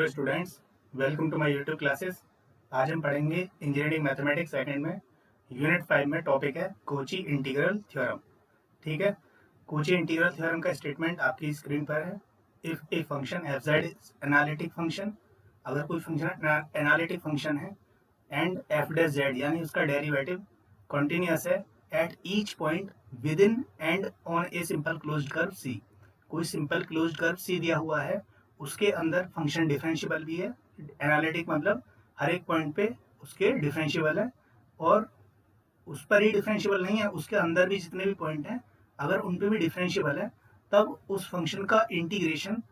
Hello students, welcome to my YouTube classes. आज हम पढ़ेंगे इंजीनियरिंग मैथमेटिक्स सेकंड में यूनिट 5 में टॉपिक है कोची इंटीग्रल थ्योरम। ठीक है, कोची इंटीग्रल थ्योरम का स्टेटमेंट आपकी स्क्रीन पर है। If a function f Z is analytic function, अगर कोई फंक्शन एनालिटिक फंक्शन है एंड एफ डैश जेड यानी उसका डेरिवेटिव कॉन्टिन्यूअस है at each point within and on a simple closed curve C. कोई सिंपल क्लोज्ड कर्व सी दिया हुआ है, उसके अंदर फंक्शन डिफरेंशियबल भी है। एनालिटिक मतलब हर एक पॉइंट पे उसके डिफरेंशियबल है, और उस पर ही डिफरेंशियबल नहीं है, उसके अंदर भी जितने भी पॉइंट हैं अगर उन पे भी डिफरेंशियबल है, तब उस फंक्शन का इंटीग्रेशन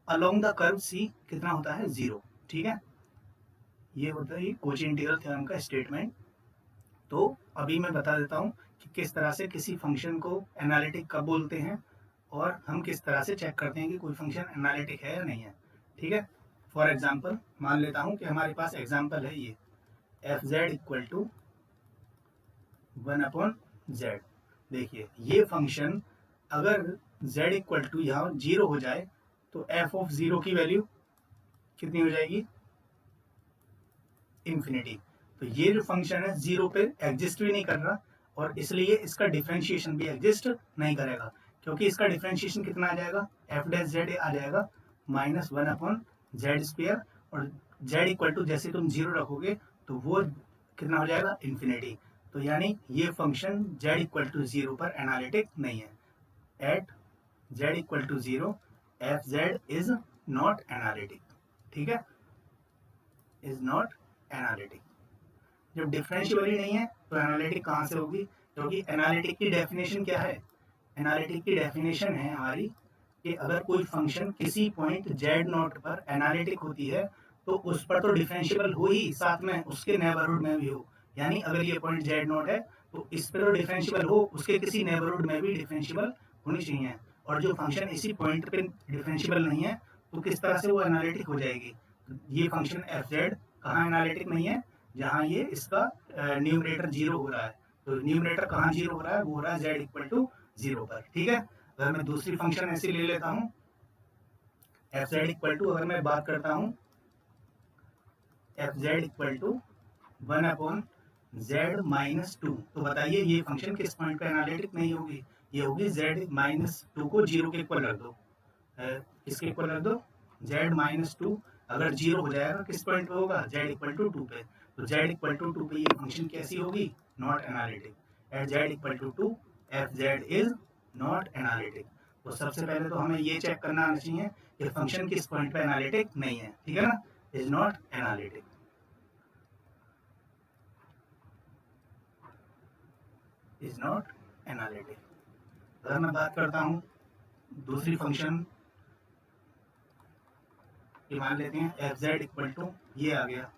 अलोंग द कर्व सी कितना होता है, 0। ठीक है, ये होता है कोची इंटीग्रल थ्योरम का स्टेटमेंट। तो अभी मैं बता देता हूँ कि किस तरह से किसी फंक्शन को एनालिटिक कब बोलते हैं और हम किस तरह से चेक करते हैं कि कोई फंक्शन एनालिटिक है या नहीं है। ठीक है, फॉर एग्जाम्पल मान लेता हूँ कि हमारे पास एग्जाम्पल है ये F Z equal to 1/z। देखिए ये फंक्शन अगर z इक्वल टू यहाँ 0 हो जाए तो f ऑफ 0 की वैल्यू कितनी हो जाएगी, इन्फिनिटी। तो ये जो फंक्शन है 0 पे एग्जिस्ट भी नहीं कर रहा, और इसलिए इसका डिफरेंशिएशन भी एग्जिस्ट नहीं करेगा, क्योंकि इसका डिफरेंशिएशन कितना आ जाएगा, एफ डैश जेड आ जाएगा -1/z², और z इक्वल टू जैसे तुम 0 रखोगे तो वो कितना हो जाएगा, इन्फिनिटी। तो यानी ये फंक्शन z इक्वल टू 0 पर एनालिटिक नहीं है। At z equal to 0 F Z is not analytic. ठीक है, इज नॉट एनालिटिक। जब डिफरेंशियबल ही नहीं है तो एनालिटिक कहाँ से होगी, क्योंकि एनालिटिक की डेफिनेशन क्या है, एनालिटिक की डेफिनेशन है हमारी कि अगर कोई फंक्शन किसी पॉइंट z नॉट पर एनालिटिक होती है तो उस पर तो डिफरेंशियबल हो ही, साथ में उसके नेबरहुड में भी हो। यानी अगर ये पॉइंट z नॉट है तो इस पर तो डिफरेंशियबल हो, उसके किसी नेबरहुड में भी डिफरेंशियबल होनी चाहिए। और जो फंक्शन इसी पॉइंट पे डिफरेंशियबल नहीं है तो किस तरह से वो एनालिटिक हो जाएगी। ये फंक्शन एफ जेड कहाँ एनालिटिक नहीं है, जहाँ ये इसका न्यूमरेटर 0 हो रहा है। तो न्यूमरेटर कहाँ 0 हो रहा है, वो हो रहा है z इक्वल टू 0 पर। ठीक है, अगर मैं दूसरी फंक्शन ऐसी ले लेता हूँ एफ जेड इक्वल टू, अगर मैं बात करता हूँ F Z equal to 1/z-2, तो बताइए ये फंक्शन किस पॉइंट पे एनालिटिक नहीं होगी, ये होगी z-2 को 0 के इक्वल रख दो। किसके इक्वल रख दो, z-2 अगर 0 हो जाएगा किस पॉइंट पे होगा, z इक्वल टू 2 पे। तो z इक्वल टू 2 पे ये फंक्शन कैसी होगी, not analytic. At z equal to 2 F Z is not analytic. तो सबसे पहले तो हमें ये चेक करना आना चाहिए कि फंक्शन किस पॉइंट पे एनालिटिक नहीं है। ठीक है ना, is not analytic, is not analytic. अगर मैं बात करता हूँ दूसरी फंक्शन की, मान लेते हैं एफ जेड इक्वल टू ये आ गया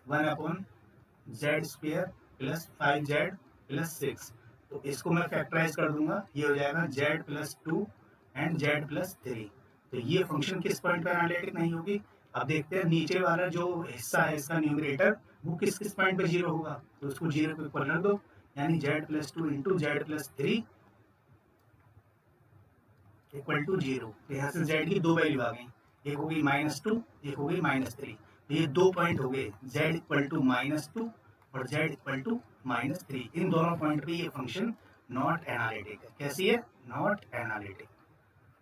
1/z² प्लस 5z+6। तो इसको मैं फैक्टराइज कर दूंगा, ये हो जाएगा z+2 एंड z+3। तो ये फंक्शन किस पॉइंट पे एनालिटिक नहीं होगी। अब देखते हैं नीचे वाला जो हिस्सा है इसका न्यूमरेटर, वो किस किस पॉइंट पे 0 होगा, तो उसको 0 पे इक्वल रख दो, यानी z+2 into z+3 equal to 0। तो यहाँ से z की दो वैल्यू आ गई, एक होगी -2, एक होगी -3। तो ये दो पॉइंट हो गए, z इक्वल टू -2 और z इक्वल टू -3। इन दोनों पॉइंट पे ये फंक्शन नॉट एनालिटिक है। कैसी है, नॉट एनालिटिक।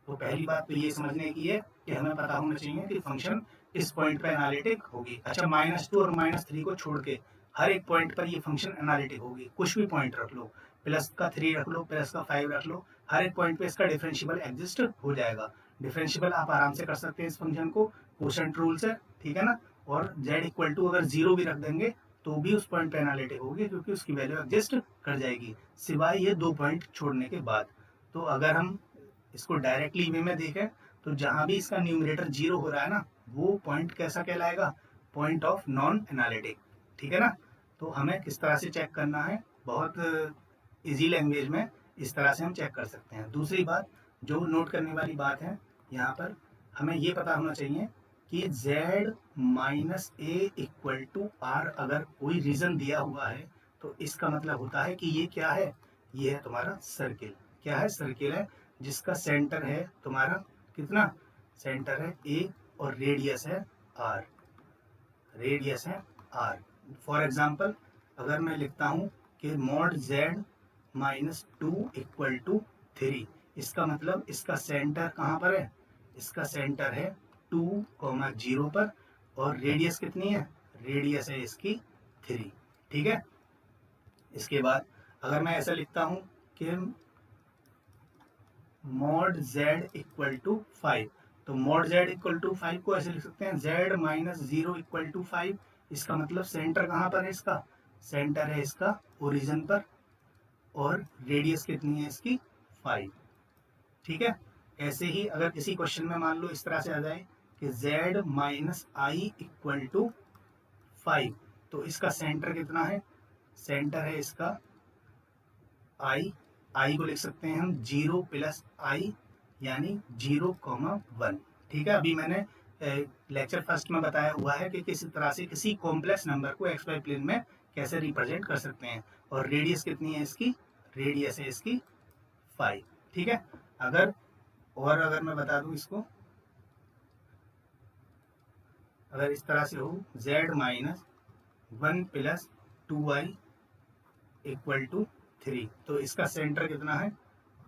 तो पहली बात तो ये समझने की है कि हमें पता होना चाहिए कि फंक्शन किस पॉइंट पे एनालिटिक होगी। अच्छा, -2 और -3 को छोड़ के हर एक पॉइंट पर ये फंक्शन एनालिटिक होगी। कुछ भी पॉइंट रख लो, +3 रख लो, +5 रख लो, हर एक पॉइंट पे इसका डिफरेंशियबल एग्जिस्ट हो जाएगा। डिफरेंशियबल आप आराम से कर सकते हैं इस फंक्शन को कोशेंट रूल से। ठीक है ना, और z इक्वल टू अगर 0 भी रख देंगे तो भी उस पॉइंट पे एनालिटिक होगी, क्योंकि उसकी वैल्यू एग्जिस्ट कर जाएगी, सिवाय ये दो पॉइंट छोड़ने के बाद। तो अगर हम इसको डायरेक्टली वे में देखें तो जहां भी इसका न्यूमरेटर 0 हो रहा है ना, वो पॉइंट कैसा कहलाएगा, पॉइंट ऑफ नॉन एनालिटिक। ठीक है ना, तो हमें किस तरह से चेक करना है, बहुत इजी लैंग्वेज में इस तरह से हम चेक कर सकते हैं। दूसरी बात जो नोट करने वाली बात है यहाँ पर, हमें ये पता होना चाहिए कि z -a equal to r अगर कोई रीजन दिया हुआ है तो इसका मतलब होता है कि ये क्या है, ये है तुम्हारा सर्किल। क्या है, सर्किल है, जिसका सेंटर है तुम्हारा कितना, सेंटर है a और रेडियस है आर, रेडियस है आर। फॉर एग्जाम्पल अगर मैं लिखता हूँ कि mod Z minus 2 equal to 3, इसका मतलब इसका सेंटर कहाँ पर है, इसका सेंटर है 2,0 पर, और रेडियस कितनी है, रेडियस है इसकी 3। ठीक है। इसके बाद अगर मैं ऐसा लिखता हूँ कि मॉड जेड इक्वल टू 5, तो मॉड जेड इक्वल टू 5 को ऐसे लिख सकते हैं जेड माइनस 0 इक्वल टू 5। इसका मतलब सेंटर कहाँ पर है, इसका सेंटर है इसका ओरिजिन पर, और रेडियस कितनी है इसकी 5। ठीक है। ऐसे ही अगर किसी क्वेश्चन में मान लो इस तरह से आ जाए कि z minus I equal to 5, तो इसका सेंटर कितना है, सेंटर है इसका आई को लिख सकते हैं हम 0 प्लस आई, यानी 0,1। ठीक है। अभी मैंने लेक्चर फर्स्ट में बताया हुआ है कि किसी तरह से किसी कॉम्प्लेक्स नंबर को एक्स वाई प्लेन में कैसे रिप्रेजेंट कर सकते हैं, और रेडियस कितनी है इसकी, रेडियस है इसकी 5। ठीक है। अगर मैं बता दूं इसको, अगर इस तरह से हो z minus 1 plus 2i equal to 3, तो इसका सेंटर कितना है,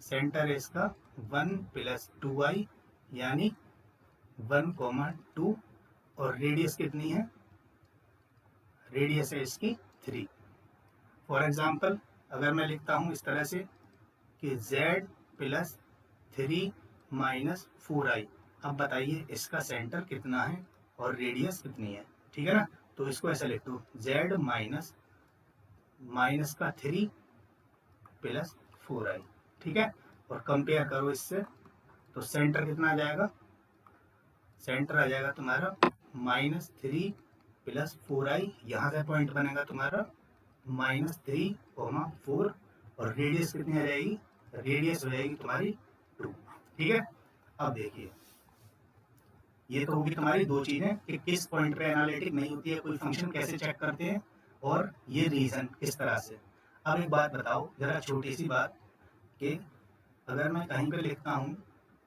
सेंटर है इसका 1 प्लस 2i, यानी 1,2, और रेडियस कितनी है, रेडियस है इसकी 3। फॉर एग्जाम्पल अगर मैं लिखता हूँ इस तरह से कि z प्लस 3 माइनस 4i, अब बताइए इसका सेंटर कितना है और रेडियस कितनी है। ठीक है ना। तो इसको ऐसे लिख दो z माइनस का 3 प्लस 4i। ठीक है। और कंपेयर करो इससे, तो सेंटर कितना आ जाएगा, सेंटर आ जाएगा तुम्हारा -3 प्लस 4i, यहाँ से पॉइंट बनेगा तुम्हारा -3,4, और रेडियस कितनी आ जाएगी, रेडियस हो जाएगी तुम्हारी 2। ठीक है। अब देखिए ये तो होगी तुम्हारी दो चीजें कि किस पॉइंट पे एनालिटिक नहीं होती है, कोई फंक्शन कैसे चेक करते हैं, और ये रीजन किस तरह से। अब एक बात बताओ जरा, छोटी सी बात, कि अगर मैं कहीं पे लिखता हूँ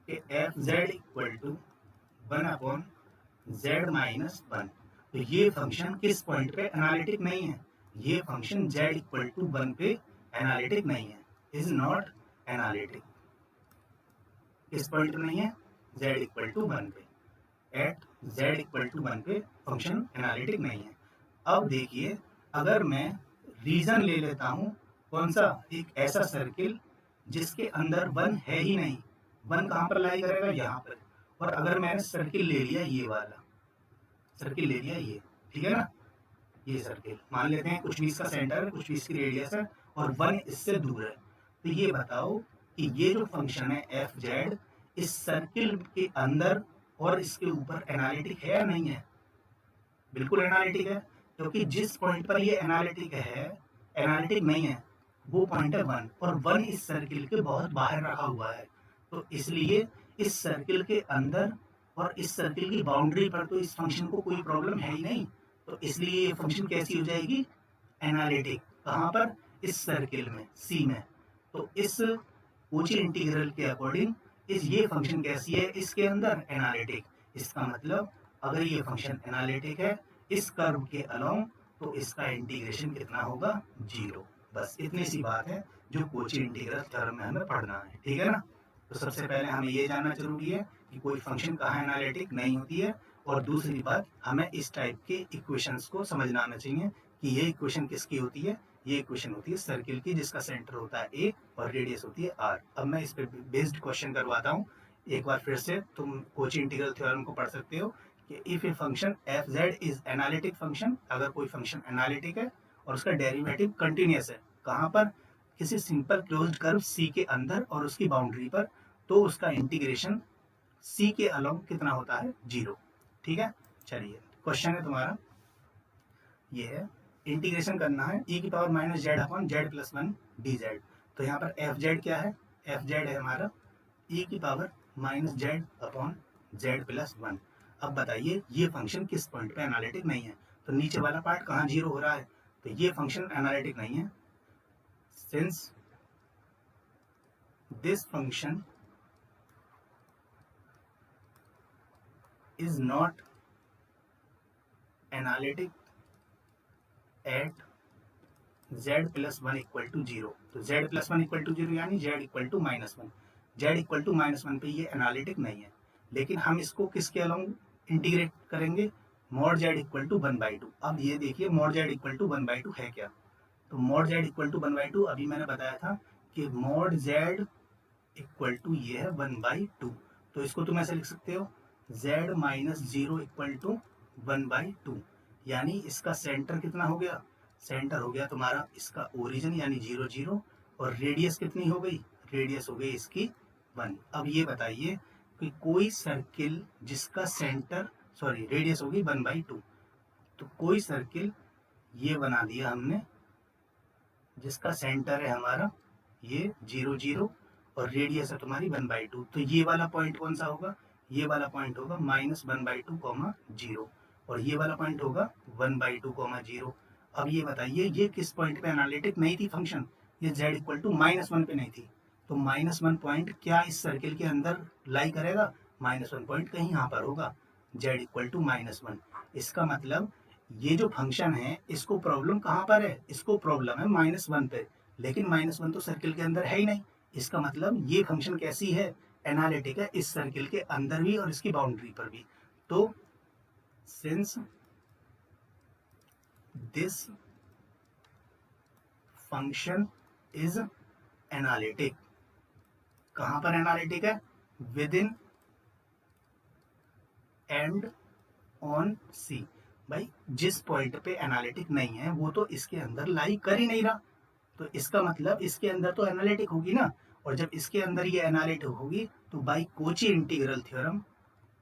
कि F Z equal to 1/z minus 1, तो ये फंक्शन किस पॉइंट पे एनालिटिक नहीं है, ये फंक्शन z इक्वल टू 1 पे एनालिटिक नहीं है, इज नॉट एनालिटिक। किस पॉइंट पे नहीं है, z इक्वल टू 1 पे, एट z इक्वल टू 1 पे फंक्शन एनालिटिक नहीं है। अब देखिए अगर मैं रीजन ले लेता हूँ, कौन सा, एक ऐसा सर्किल जिसके अंदर 1 है ही नहीं, 1 कहाँ पर लाई करेगा, यहाँ पर, और अगर मैंने सर्किल ले लिया ये वाला सर्किल ले लिया ये, ठीक है ना, ये सर्किल मान लेते हैं कुछ भी इसका सेंटर है, कुछ भी इसकी रेडियस है, और 1 इससे दूर है, तो ये बताओ कि ये जो फंक्शन है एफ जेड इस सर्किल के अंदर और इसके ऊपर एनालिटिक है या नहीं है, बिल्कुल एनालिटिक है, क्योंकि जिस पॉइंट पर ये एनालिटिक है, एनालिटिक नहीं है, वो पॉइंट है 1, और 1 इस सर्किल के बहुत बाहर रखा हुआ है, तो इसलिए इस सर्किल के अंदर और इस सर्किल की बाउंड्री पर तो इस फंक्शन को कोई प्रॉब्लम है ही नहीं, तो इसलिए ये फंक्शन कैसी हो जाएगी, एनालिटिक। कहाँ पर, इस सर्किल में, सी में। तो इस कोची इंटीग्रल के अकॉर्डिंग ये फंक्शन कैसी है, इसके अंदर एनालिटिक। इसका मतलब अगर ये फंक्शन एनालिटिक है इस कर्व के अलोंग, तो इसका इंटीग्रेशन कितना होगा, 0। बस इतनी सी बात है जो कोची इंटीग्रल थ्योरम में हमें पढ़ना है। ठीक है ना। तो सबसे पहले हमें ये जानना जरूरी है कि कोई फंक्शन कहाँ एनालिटिक नहीं होती है, और दूसरी बात हमें इस टाइप के इक्वेशंस को समझना आना चाहिए कि ये इक्वेशन किसकी होती है, ये इक्वेशन होती है सर्किल की जिसका सेंटर होता है ए और रेडियस होती है आर। अब मैं इस पे बेस्ड क्वेश्चन करवाता हूँ एक बार फिर से, तुम कोची इंटीग्रल थ्योरम को पढ़ सकते हो कि if a function f Z is analytic function, अगर कोई फंक्शन एनालिटिक है और उसका डेरिवेटिव कंटिन्यूअस है, कहाँ पर, किसी सिंपल क्लोज्ड कर्व सी के अंदर और उसकी बाउंड्री पर, तो उसका इंटीग्रेशन सी के अलोंग कितना होता है, 0। ठीक है। चलिए क्वेश्चन है तुम्हारा ये है, इंटीग्रेशन करना है e की power minus Z upon Z plus 1 D Z. तो यहाँ पर एफ जेड क्या है, एफ जेड है हमारा e की power minus Z upon Z plus 1। अब बताइए ये फंक्शन किस पॉइंट पे एनालिटिक नहीं है, तो नीचे वाला पार्ट कहाँ 0 हो रहा है, तो ये फंक्शन एनालिटिक नहीं है, since this function is not analytic at z plus one equal to zero. तो z plus one equal to zero यानी z equal to minus one. z equal to minus one पे ये analytic नहीं है, लेकिन हम इसको किसके अलाउंग इंटीग्रेट करेंगे, mod z equal to one by two. अब ये देखिए mod z equal to one by two है क्या, तो mod z equal to one by to अभी मैंने बताया था कि मॉड z इक्वल टू ये है वन बाई टू। तो इसको तुम ऐसे लिख सकते हो z minus zero equal to one by two, यानी इसका सेंटर कितना हो गया, सेंटर हो गया तुम्हारा इसका ओरिजिन यानी जीरो जीरो, और रेडियस कितनी हो गई, रेडियस हो गई इसकी वन। अब ये बताइए कि कोई सर्किल जिसका सेंटर, सॉरी रेडियस हो गई वन बाई टू, तो कोई सर्किल ये बना दिया हमने जिसका सेंटर है हमारा ये जीरो जीरो और रेडियस है तुम्हारी वन बाई टू, तो ये वाला पॉइंट कौन सा होगा, ये वाला पॉइंट होगा minus one by two comma zero, और ये वाला पॉइंट होगा one by two comma zero. अब ये बताइए ये किस पॉइंट पे एनालिटिक नहीं थी फंक्शन, ये z equal to minus one पे नहीं थी, तो माइनस वन पॉइंट क्या इस सर्किल के अंदर लाई करेगा, माइनस वन पॉइंट कहीं यहाँ पर होगा, z equal to minus one. इसका मतलब ये जो फंक्शन है इसको प्रॉब्लम कहाँ पर है, इसको प्रॉब्लम है माइनस वन पे, लेकिन माइनस वन तो सर्किल के अंदर है ही नहीं। इसका मतलब ये फंक्शन कैसी है, एनालिटिक है इस सर्किल के अंदर भी और इसकी बाउंड्री पर भी। तो since this function is analytic, कहां पर एनालिटिक है, विद इन एंड ऑन सी। भाई जिस पॉइंट पे एनालिटिक नहीं है वो तो इसके अंदर लाई कर ही नहीं रहा, तो इसका मतलब इसके अंदर तो एनालिटिक होगी ना, और जब इसके अंदर ये एनालिटिक होगी तो by Cauchy integral theorem,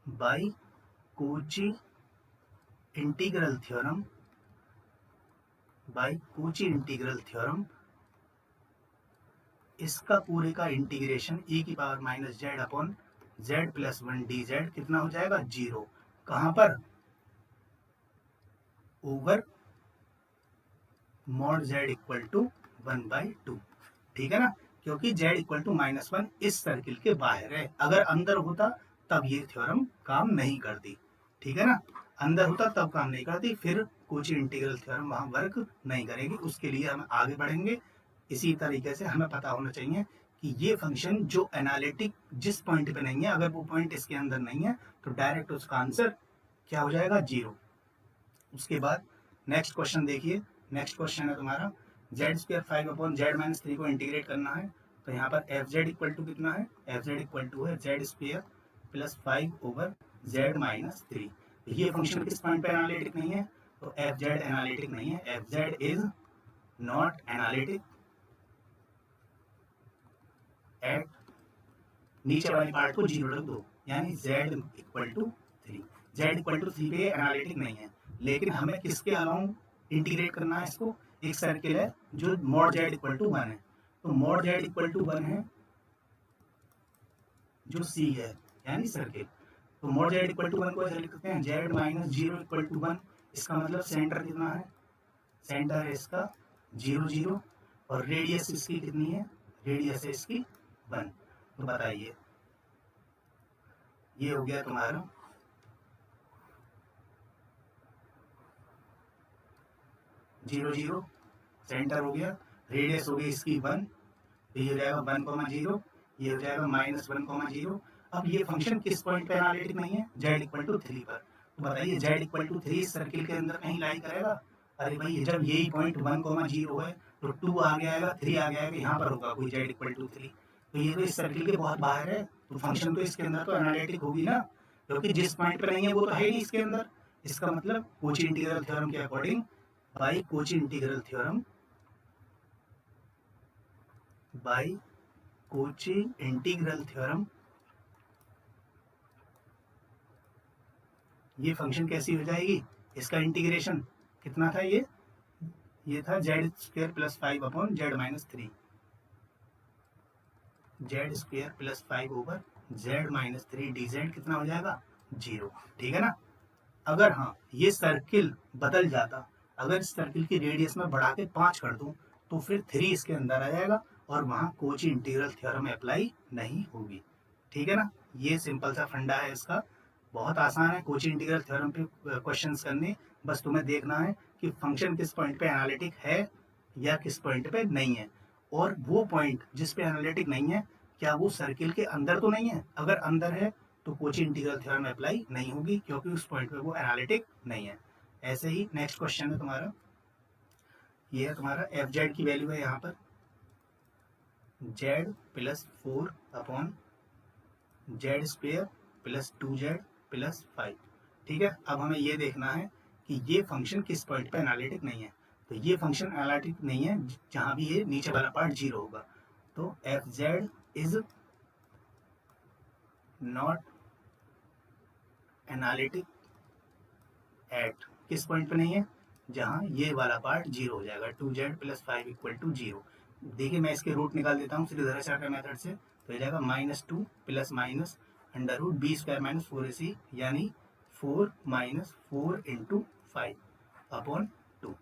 by Cauchy integral theorem, by Cauchy integral theorem इसका पूरे का इंटीग्रेशन e की power minus Z upon Z plus one D Z कितना हो जाएगा, जीरो। कहां पर, over mod Z equal to one by two, ठीक है ना, क्योंकि Z equal to minus one इस सर्किल के बाहर है, अगर अंदर होता तब ये थ्योरम काम नहीं करती, ठीक है ना, अंदर होता तब काम नहीं करती, फिर कोची इंटीग्रल थ्योरम वहां वर्क नहीं करेगी। उसके लिए हम आगे बढ़ेंगे। इसी तरीके से हमें पता होना चाहिए कि ये फंक्शन जो एनालिटिक जिस पॉइंट पे नहीं है, अगर वो पॉइंट इसके अंदर नहीं है तो डायरेक्ट उसका आंसर क्या हो जाएगा, जीरो। उसके बाद नेक्स्ट क्वेश्चन देखिए, नेक्स्ट क्वेश्चन है तुम्हारा Z square five upon Z minus three को इंटीग्रेट करना है, तो यहाँ पर एफ जेड इक्वल टू कितना है, एफ जेड इक्वल टू है Z square plus five over Z minus three. ये फंक्शन किस पॉइंट पे एनालिटिक नहीं है, तो एफ जेड एनालिटिक नहीं है, F Z is not analytic at, नीचे वाली पार्ट को जीरो रख दो, यानी z equal to three, z equal to three पे एनालिटिक नहीं है, लेकिन हमें किसके अलाउंग इंटीग्रेट करना है इसको, एक सर्किल है जो mod z equal to one है, तो mod z equal to one है जो c है यानी सर्किल, तो mod z equal to one को ऐसे लिख सकते हैं z minus zero equal to one. इसका मतलब सेंटर कितना है, सेंटर है इसका जीरो जीरो, और रेडियस इसकी कितनी है, रेडियस है इसकी वन। तो बताइए ये हो गया तुम्हारा जीरो जीरो, सेंटर हो गया, रेडियस हो गई इसकी वन, तो ये हो जाएगा वन कॉमा जीरो, ये हो जाएगा माइनस वन कॉमा जीरो। अब ये फंक्शन किस पॉइंट पे एनालिटिक नहीं है, जेड इक्वल टू थ्री पर, तो बताइए Z equal to three circle के अंदर कहीं लाई करेगा, अरे भाई जब यही पॉइंट वन कॉमा जीरो है तो टू आगे आएगा, थ्री आगे आएगा, यहाँ पर होगा कोई जेड इक्वल टू थ्री, तो ये तो इस सर्किल के बहुत बाहर है, तो फंक्शन तो इसके अंदर तो एनालिटिक होगी ना, क्योंकि जिस पॉइंट पे नहीं है वो तो है नहीं इसके अंदर। इसका मतलब कोची इंटीग्रल थ्योरम के according, by Cauchy integral theorem, by Cauchy integral theorem ये फंक्शन कैसी हो जाएगी, इसका इंटीग्रेशन कितना था, ये था Z square plus five upon Z minus three, Z square plus five over Z minus three D Z कितना हो जाएगा, जीरो, ठीक है ना। अगर हाँ ये सर्किल बदल जाता, अगर इस सर्किल की रेडियस में बढ़ा के 5 कर दूं तो फिर 3 इसके अंदर आ जाएगा और वहां कोची इंटीग्रल थ्योरम अप्लाई नहीं होगी, ठीक है ना। ये सिंपल सा फंडा है इसका, बहुत आसान है कोची इंटीग्रल थ्योरम पे क्वेश्चंस करने, बस तुम्हें देखना है कि फंक्शन किस पॉइंट पे एनालिटिक है या किस पॉइंट पे नहीं है, और वो पॉइंट जिस पे एनालिटिक नहीं है क्या वो सर्किल के अंदर तो नहीं है। अगर अंदर है तो कोची इंटीग्रल थ्योरम अप्लाई नहीं होगी, क्योंकि उस पॉइंट पे वो एनालिटिक नहीं है। ऐसे ही नेक्स्ट क्वेश्चन है तुम्हारा, ये है तुम्हारा एफ जेड की वैल्यू है यहाँ पर Z plus 4 upon Z square plus 2z plus 5। ठीक है, अब हमें ये देखना है कि ये फंक्शन किस पॉइंट पे एनालिटिक नहीं है। तो ये फंक्शन एनालिटिक नहीं है जहां भी ये नीचे वाला पार्ट 0 होगा। तो F Z is not analytic at किस पॉइंट पे नहीं है, जहां ये वाला पार्ट 0 हो जाएगा, 2z प्लस 5 इक्वल टू 0। देखिए मैं इसके रूट निकाल देता हूँ श्रीधराचार्य के मेथड से, तो हो जाएगा -2 plus minus under root B square minus 4ac, यानी 4 माइनस 4 इंटू 5 अपॉन 2।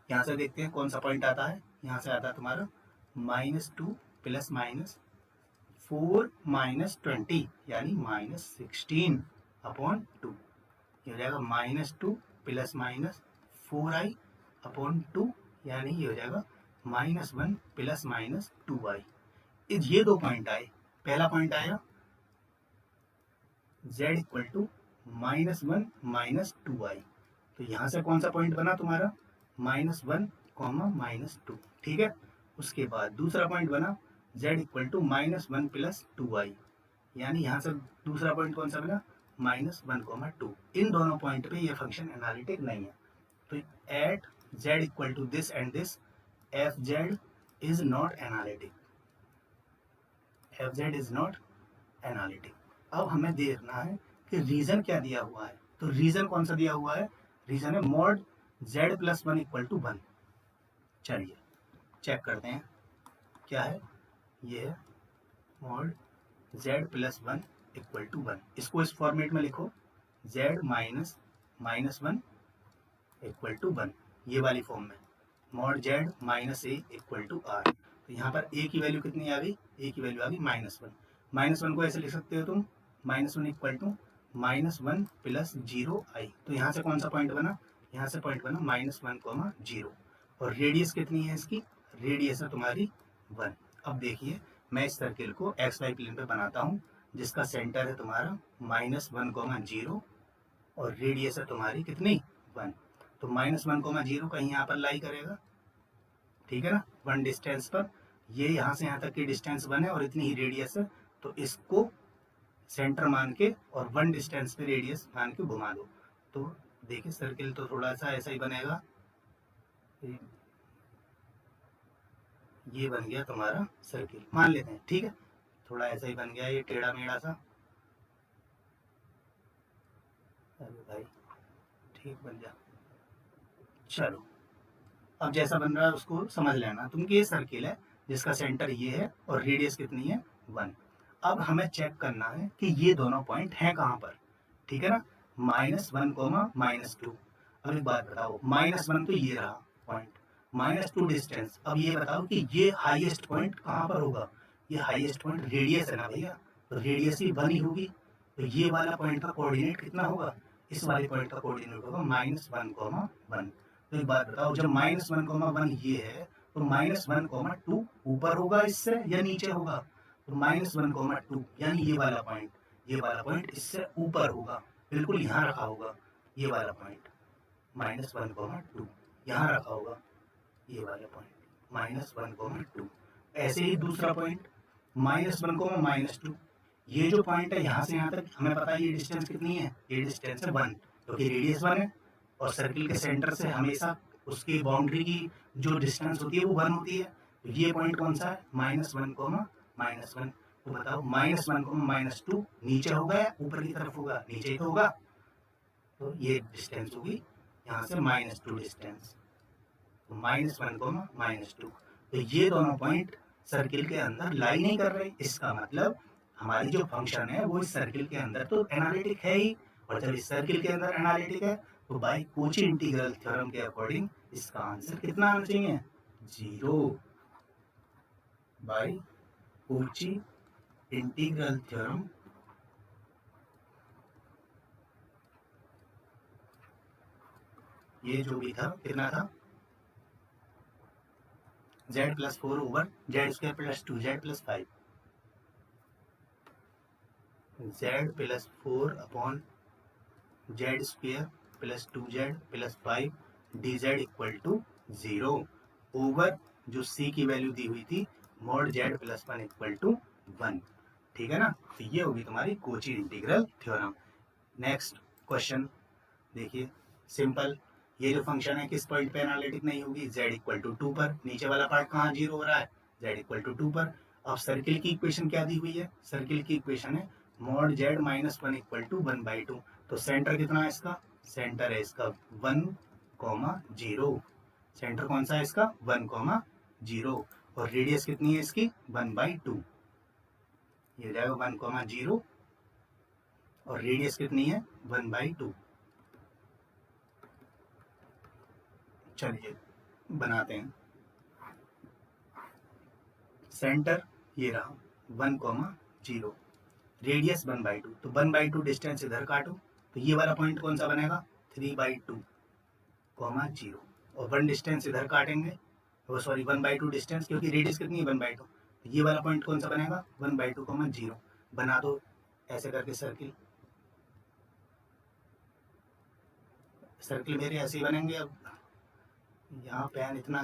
यहाँ से देखते हैं कौन सा पॉइंट आता है, यहाँ से आता है तुम्हारा -2 प्लस माइनस 4 माइनस 20 यानी -16 अपॉन 2। ये हो जाएगा -2 प्लस माइनस 4i अपॉन 2, यानी ये हो जाएगा -1 प्लस माइनस 2i। ये दो पॉइंट आए, पहला पॉइंट आया z equal to -1 minus 2i, तो यहाँ से कौन सा पॉइंट बना तुम्हारा -1 कॉमा -2। ठीक है, उसके बाद दूसरा पॉइंट बना z equal to -1 plus 2i, यानी यहाँ से दूसरा पॉइंट कौन सा बना -1, 2। इन दोनों पॉइंट पे ये फंक्शन एनालिटिक नहीं है। तो at z equal to this and this F Z is not analytic, F Z is not analytic. अब हमें देखना है कि रीजन क्या दिया हुआ है। तो रीजन कौन सा दिया हुआ है, रीजन है mod z plus 1 equal to 1। चलिए चेक करते हैं क्या है, ये है mod z plus 1 equal to 1। इसको इस फॉर्मेट में लिखो z माइनस -1 इक्वल टू 1, ये वाली फॉर्म में mod z minus a equal to r। तो यहाँ पर a की वैल्यू कितनी आ गई, a की वैल्यू आ गई -1। -1 को ऐसे लिख सकते हो तुम -1 इक्वल टू -1 प्लस 0i। तो यहाँ से कौन सा पॉइंट बना, यहाँ से पॉइंट बना -1, 0। और रेडियस कितनी है इसकी, रेडियस है तुम्हारी 1। अब देखिए मैं इस सर्किल को एक्स वाई प्लेन पे बनाता हूँ, जिसका सेंटर है तुम्हारा -1, 0 और रेडियस है तुम्हारी कितनी 1। तो -1, 0 कहीं यहाँ पर लाई करेगा, ठीक है ना, 1 डिस्टेंस पर। ये यहाँ से यहाँ तक की डिस्टेंस 1 है और इतनी ही रेडियस है, तो इसको सेंटर मान के और 1 डिस्टेंस पे रेडियस मान के घुमा दो। तो देखिए सर्किल तो थोड़ा सा ऐसा ही बनेगा, ये बन गया तुम्हारा सर्किल मान लेते हैं। ठीक है, थोड़ा ऐसा ही बन गया, ये टेढ़ा मेढ़ा सा। अरे भाई ठीक बन जा, चलो अब जैसा बन रहा है उसको समझ लेना तुम कि ये सर्किल है जिसका सेंटर ये है और रेडियस कितनी है 1। अब हमें चेक करना है कि ये दोनों पॉइंट हैं कहाँ पर, ठीक है ना, -1, -2। अब एक बात बताओ, -1 तो ये रहा पॉइंट, -2 डिस्टेंस। अब ये बताओ कि ये हाईएस्ट पॉइंट कहाँ पर होगा, ये हाईएस्ट पॉइंट रेडियस है ना भैया, तो रेडियस ही 1 ही होगी। तो ये वाला पॉइंट का कोऑर्डिनेट कितना होगा, इस वाले पॉइंट का कोऑर्डिनेट होगा -1, 1। तो एक बात बताओ, जब -1, 1 ये है तो -1, 2 ऊपर होगा इससे या नीचे होगा, तो -1, 2 यानी ये वाला पॉइंट इससे ऊपर होगा, बिल्कुल यहाँ रखा होगा ये वाला पॉइंट -1, 2 यहाँ रखा होगा ये वाला पॉइंट -1, 2। ऐसे ही दूसरा पॉइंट -1, -2। ये जो पॉइंट है यहाँ से यहाँ तक हमें पता है ये डिस्टेंस कितनी है, ये डिस्टेंस है 1, क्योंकि रेडियस 1 है और सर्किल के सेंटर से हमेशा उसकी बाउंड्री की जो डिस्टेंस होती है वो 1 होती है। तो ये पॉइंट कौन सा है -1, -1। तो बताओ -1, -2 नीचे होगा या ऊपर की तरफ होगा, नीचे ही तो होगा। तो ये डिस्टेंस होगी यहाँ से -2 डिस्टेंस, तो -1, -2। तो ये दोनों पॉइंट सर्किल के अंदर लाई नहीं कर रहे, इसका मतलब हमारी जो फंक्शन है वो इस सर्किल के अंदर तो एनालिटिक है ही। और जब इस सर्किल के अंदर एनालिटिक है तो बाय कोची इंटीग्रल थ्योरम के अकॉर्डिंग इसका आंसर कितना आना चाहिए, 0। बाय कोची इंटीग्रल थ्योरम ये जो भी था कितना था, z plus 4 over z square plus 2 z plus 5, z plus 4 upon z square plus 2z plus 5 dz equal to 0 over जो c की वैल्यू दी हुई थी mod z plus 1 equal to 1। ठीक है ना, तो ये होगी तुम्हारी Cauchy integral theorem. Next question देखिए, सिंपल, ये जो फंक्शन है किस पॉइंट पे एनालिटिक नहीं होगी, z इक्वल टू 2 पर। नीचे वाला पार्ट कहाँ जीरो हो रहा है, z इक्वल टू 2 पर। अब सर्किल की इक्वेशन क्या दी हुई है, सर्किल की इक्वेशन है mod z minus 1 equal to 1/2। तो सेंटर कितना है इसका, सेंटर है इसका 1,0। सेंटर कौन सा है इसका 1,0, और रेडियस कितनी है इसकी 1/2। ये हो जाएगा 1,0 और रेडियस कितनी है 1/2। चलिए बनाते हैं, सेंटर ये रहा 1,0, रेडियस 1/2। तो 1/2 डिस्टेंस इधर काटो, तो ये वाला पॉइंट कौन सा बनेगा 3/2, 0, और 1 डिस्टेंस इधर काटेंगे, वो सॉरी 1/2 डिस्टेंस, क्योंकि रेडियस कितनी है 1/2। तो ये वाला पॉइंट कौन सा बनेगा 1/2, 0। बना दो ऐसे करके सर्किल, सर्किल मेरे ऐसे ही बनेंगे। अब यहाँ पेन इतना,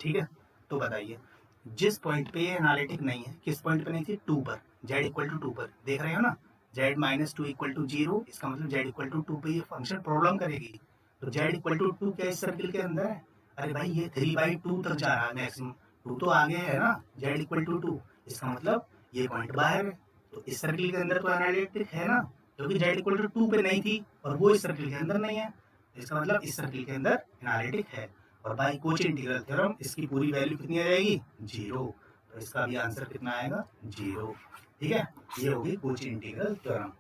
ठीक है, तो बताइए जिस पॉइंट पे ये एनालिटिक नहीं है, किस पॉइंट पे नहीं थी 2 पर, z इक्वल टू 2 पर, देख रहे हो ना, z माइनस 2 इक्वल टू 0, इसका मतलब z इक्वल टू 2 पे ये फंक्शन प्रॉब्लम करेगी। तो z इक्वल टू 2 क्या इस सर्किल के अंदर है, अरे भाई ये 3/2 तक जा रहा है मैक्सिमम, 2 तो आगे है ना, z इक्वल टू 2, इसका मतलब ये पॉइंट बाहर है। तो इस सर्किल के अंदर तो एनालिटिक है ना, क्योंकि z इक्वल टू 2 पे नहीं थी और वो इस सर्किल के अंदर नहीं है, इसका मतलब इस सर्किल के अंदर एनालिटिक है। और बाई कोची इंटीग्रल थ्योरम इसकी पूरी वैल्यू कितनी आ जाएगी 0, तो इसका भी आंसर कितना आएगा 0। ठीक है, ये होगी कोची इंटीग्रल थ्योरम।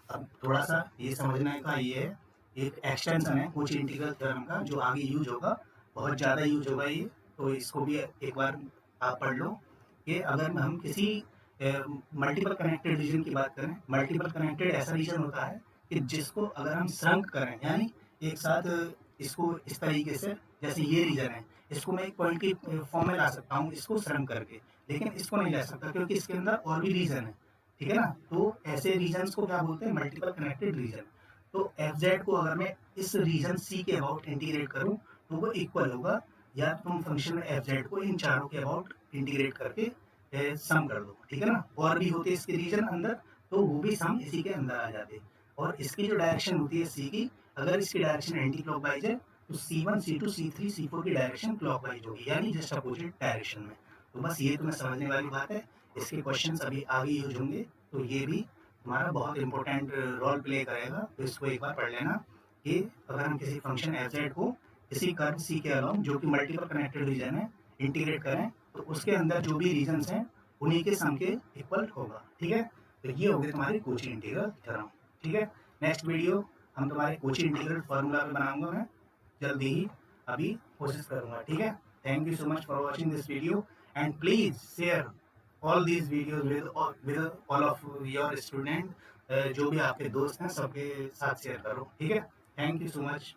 अब थोड़ा सा ये समझने का ये है, एक एक्सटेंशन है कोची इंटीग्रल थ्योरम का जो आगे यूज होगा, बहुत ज़्यादा यूज होगा ये, तो इसको भी एक बार आप पढ़ लो कि अगर हम किसी मल्टीपल कनेक्टेड रीजन की बात करें, मल्टीपल कनेक्टेड ऐसा रीजन होता है कि जिसको अगर हम श्रंक करें, यानी एक साथ इसको इस तरीके से, जैसे ये रीजन है, इसको मैं एक पॉइंट की फॉर्म में ला सकता हूँ इसको श्रंक करके, लेकिन इसको नहीं ला सकता क्योंकि इसके अंदर और भी रीजन है। ठीक है ना, तो ऐसे रीजन्स को क्या बोलते हैं मल्टीपल कनेक्टेड रीजन। तो एफ जेड को अगर मैं इस रीजन सी के अबाउट इंटीग्रेट करूँ तो वो इक्वल होगा, या तुम फंक्शन एफ जेड को इन चारों के अबाउट इंटीग्रेट करके सम कर दो। ठीक है ना, और भी होते इसके रीजन अंदर, तो वो भी सम इसी के अंदर आ जाते। और इसकी जो डायरेक्शन होती है सी की, अगर इसकी डायरेक्शन एंटी क्लॉकवाइज है तो C1, C2, C3, C4 की डायरेक्शन क्लॉकवाइज होगी, यानी जस्ट अपोजिट डायरेक्शन में। तो बस ये तुम्हें समझने वाली बात है, इसके क्वेश्चंस अभी आगे यूज होंगे, तो ये भी तुम्हारा बहुत इंपॉर्टेंट रोल प्ले करेगा। तो इसको एक बार पढ़ लेना कि अगर हम किसी फंक्शन एफ जेड को इसी कर्व सी के अलावा जो कि मल्टीपल कनेक्टेड रीजन है इंटीग्रेट करें, तो उसके अंदर जो भी रीजन्स हैं उन्हीं के सम के इक्वल होगा। ठीक है, तो ये होगी तुम्हारी कोची इंटीग्रल थ्योरम। ठीक है, नेक्स्ट वीडियो हम तुम्हारे कोची इंटीग्रल फार्मूला पे बनाऊंगा मैं जल्दी ही, अभी कोशिश करूंगा। ठीक है, thank you so much for watching this video and please share all these videos with all of your student, जो भी आपके दोस्त हैं सबके साथ शेयर करो। ठीक है, थैंक यू सो मच।